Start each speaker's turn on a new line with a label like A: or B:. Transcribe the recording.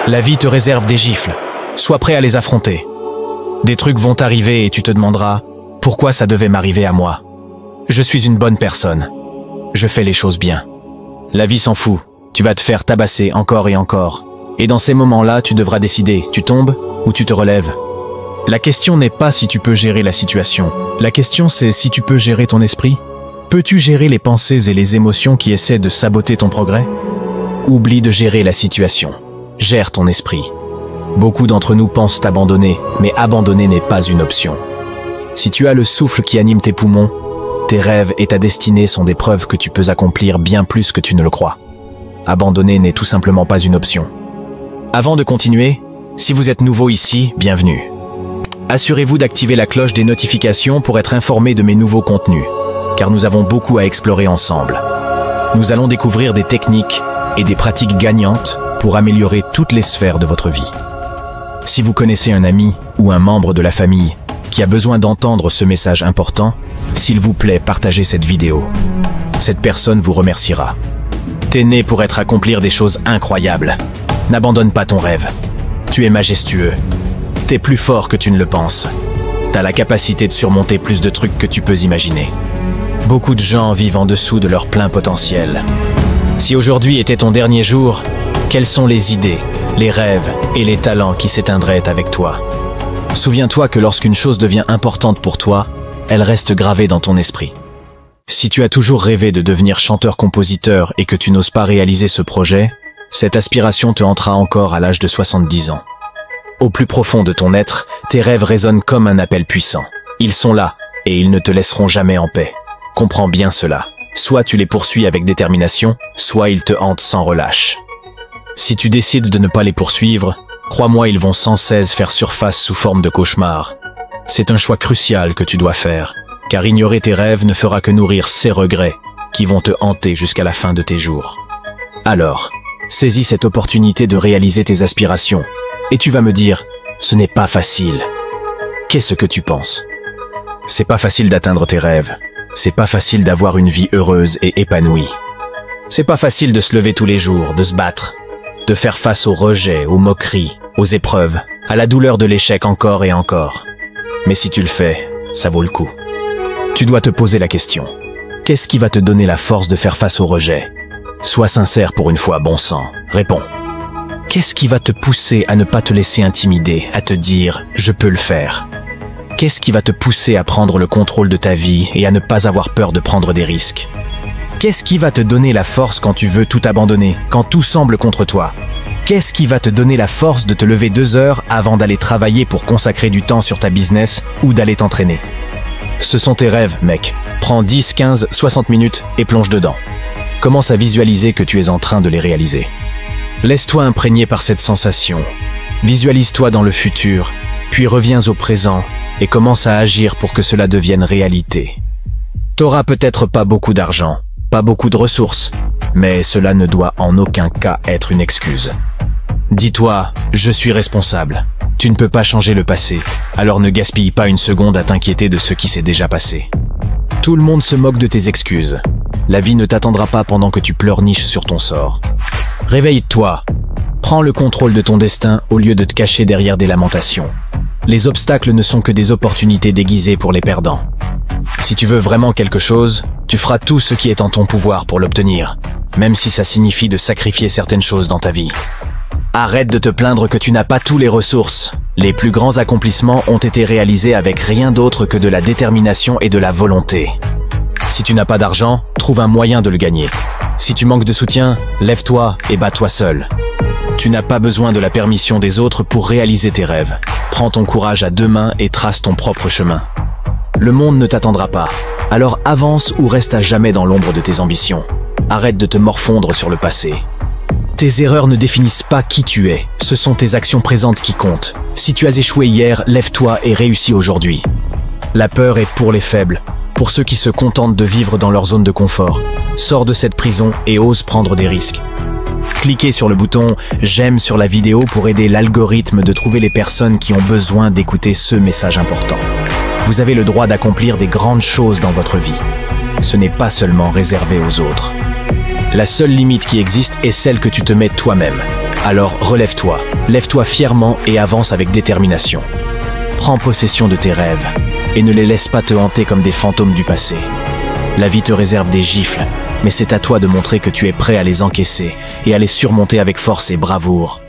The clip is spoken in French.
A: La vie te réserve des gifles. Sois prêt à les affronter. Des trucs vont arriver et tu te demanderas « Pourquoi ça devait m'arriver à moi ?» Je suis une bonne personne. Je fais les choses bien. La vie s'en fout. Tu vas te faire tabasser encore et encore. Et dans ces moments-là, tu devras décider, tu tombes ou tu te relèves. La question n'est pas si tu peux gérer la situation. La question c'est si tu peux gérer ton esprit. Peux-tu gérer les pensées et les émotions qui essaient de saboter ton progrès? Oublie de gérer la situation. Gère ton esprit. Beaucoup d'entre nous pensent abandonner, mais abandonner n'est pas une option. Si tu as le souffle qui anime tes poumons, tes rêves et ta destinée sont des preuves que tu peux accomplir bien plus que tu ne le crois. Abandonner n'est tout simplement pas une option. Avant de continuer, si vous êtes nouveau ici, bienvenue. Assurez-vous d'activer la cloche des notifications pour être informé de mes nouveaux contenus, car nous avons beaucoup à explorer ensemble. Nous allons découvrir des techniques et des pratiques gagnantes pour améliorer toutes les sphères de votre vie. Si vous connaissez un ami ou un membre de la famille qui a besoin d'entendre ce message important, s'il vous plaît, partagez cette vidéo. Cette personne vous remerciera. T'es né pour accomplir des choses incroyables. N'abandonne pas ton rêve. Tu es majestueux. T'es plus fort que tu ne le penses. T'as la capacité de surmonter plus de trucs que tu peux imaginer. Beaucoup de gens vivent en dessous de leur plein potentiel. Si aujourd'hui était ton dernier jour, quelles sont les idées, les rêves et les talents qui s'éteindraient avec toi? Souviens-toi que lorsqu'une chose devient importante pour toi, elle reste gravée dans ton esprit. Si tu as toujours rêvé de devenir chanteur-compositeur et que tu n'oses pas réaliser ce projet, cette aspiration te hantera encore à l'âge de 70 ans. Au plus profond de ton être, tes rêves résonnent comme un appel puissant. Ils sont là, et ils ne te laisseront jamais en paix. Comprends bien cela. Soit tu les poursuis avec détermination, soit ils te hantent sans relâche. Si tu décides de ne pas les poursuivre, crois-moi, ils vont sans cesse faire surface sous forme de cauchemars. C'est un choix crucial que tu dois faire, car ignorer tes rêves ne fera que nourrir ces regrets qui vont te hanter jusqu'à la fin de tes jours. Alors, saisis cette opportunité de réaliser tes aspirations, et tu vas me dire, ce n'est pas facile. Qu'est-ce que tu penses? C'est pas facile d'atteindre tes rêves. C'est pas facile d'avoir une vie heureuse et épanouie. C'est pas facile de se lever tous les jours, de se battre, de faire face aux rejets, aux moqueries, aux épreuves, à la douleur de l'échec encore et encore. Mais si tu le fais, ça vaut le coup. Tu dois te poser la question. Qu'est-ce qui va te donner la force de faire face aux rejets? Sois sincère pour une fois, bon sang. Réponds. Qu'est-ce qui va te pousser à ne pas te laisser intimider, à te dire « je peux le faire » ? Qu'est-ce qui va te pousser à prendre le contrôle de ta vie et à ne pas avoir peur de prendre des risques? Qu'est-ce qui va te donner la force quand tu veux tout abandonner, quand tout semble contre toi? Qu'est-ce qui va te donner la force de te lever 2 heures avant d'aller travailler pour consacrer du temps sur ta business ou d'aller t'entraîner? Ce sont tes rêves, mec. Prends 10, 15, 60 minutes et plonge dedans. Commence à visualiser que tu es en train de les réaliser. Laisse-toi imprégner par cette sensation. Visualise-toi dans le futur, puis reviens au présent et commence à agir pour que cela devienne réalité. T'auras peut-être pas beaucoup d'argent, pas beaucoup de ressources, mais cela ne doit en aucun cas être une excuse. Dis-toi, je suis responsable. Tu ne peux pas changer le passé, alors ne gaspille pas une seconde à t'inquiéter de ce qui s'est déjà passé. Tout le monde se moque de tes excuses. La vie ne t'attendra pas pendant que tu pleurniches sur ton sort. Réveille-toi. Prends le contrôle de ton destin au lieu de te cacher derrière des lamentations. Les obstacles ne sont que des opportunités déguisées pour les perdants. Si tu veux vraiment quelque chose, tu feras tout ce qui est en ton pouvoir pour l'obtenir, même si ça signifie de sacrifier certaines choses dans ta vie. Arrête de te plaindre que tu n'as pas tous les ressources. Les plus grands accomplissements ont été réalisés avec rien d'autre que de la détermination et de la volonté. Si tu n'as pas d'argent, trouve un moyen de le gagner. Si tu manques de soutien, lève-toi et bats-toi seul. Tu n'as pas besoin de la permission des autres pour réaliser tes rêves. Prends ton courage à 2 mains et trace ton propre chemin. Le monde ne t'attendra pas, alors avance ou reste à jamais dans l'ombre de tes ambitions. Arrête de te morfondre sur le passé. Tes erreurs ne définissent pas qui tu es, ce sont tes actions présentes qui comptent. Si tu as échoué hier, lève-toi et réussis aujourd'hui. La peur est pour les faibles, pour ceux qui se contentent de vivre dans leur zone de confort. Sors de cette prison et ose prendre des risques. Cliquez sur le bouton « J'aime » sur la vidéo pour aider l'algorithme de trouver les personnes qui ont besoin d'écouter ce message important. Vous avez le droit d'accomplir des grandes choses dans votre vie. Ce n'est pas seulement réservé aux autres. La seule limite qui existe est celle que tu te mets toi-même. Alors relève-toi, lève-toi fièrement et avance avec détermination. Prends possession de tes rêves et ne les laisse pas te hanter comme des fantômes du passé. La vie te réserve des gifles, mais c'est à toi de montrer que tu es prêt à les encaisser et à les surmonter avec force et bravoure.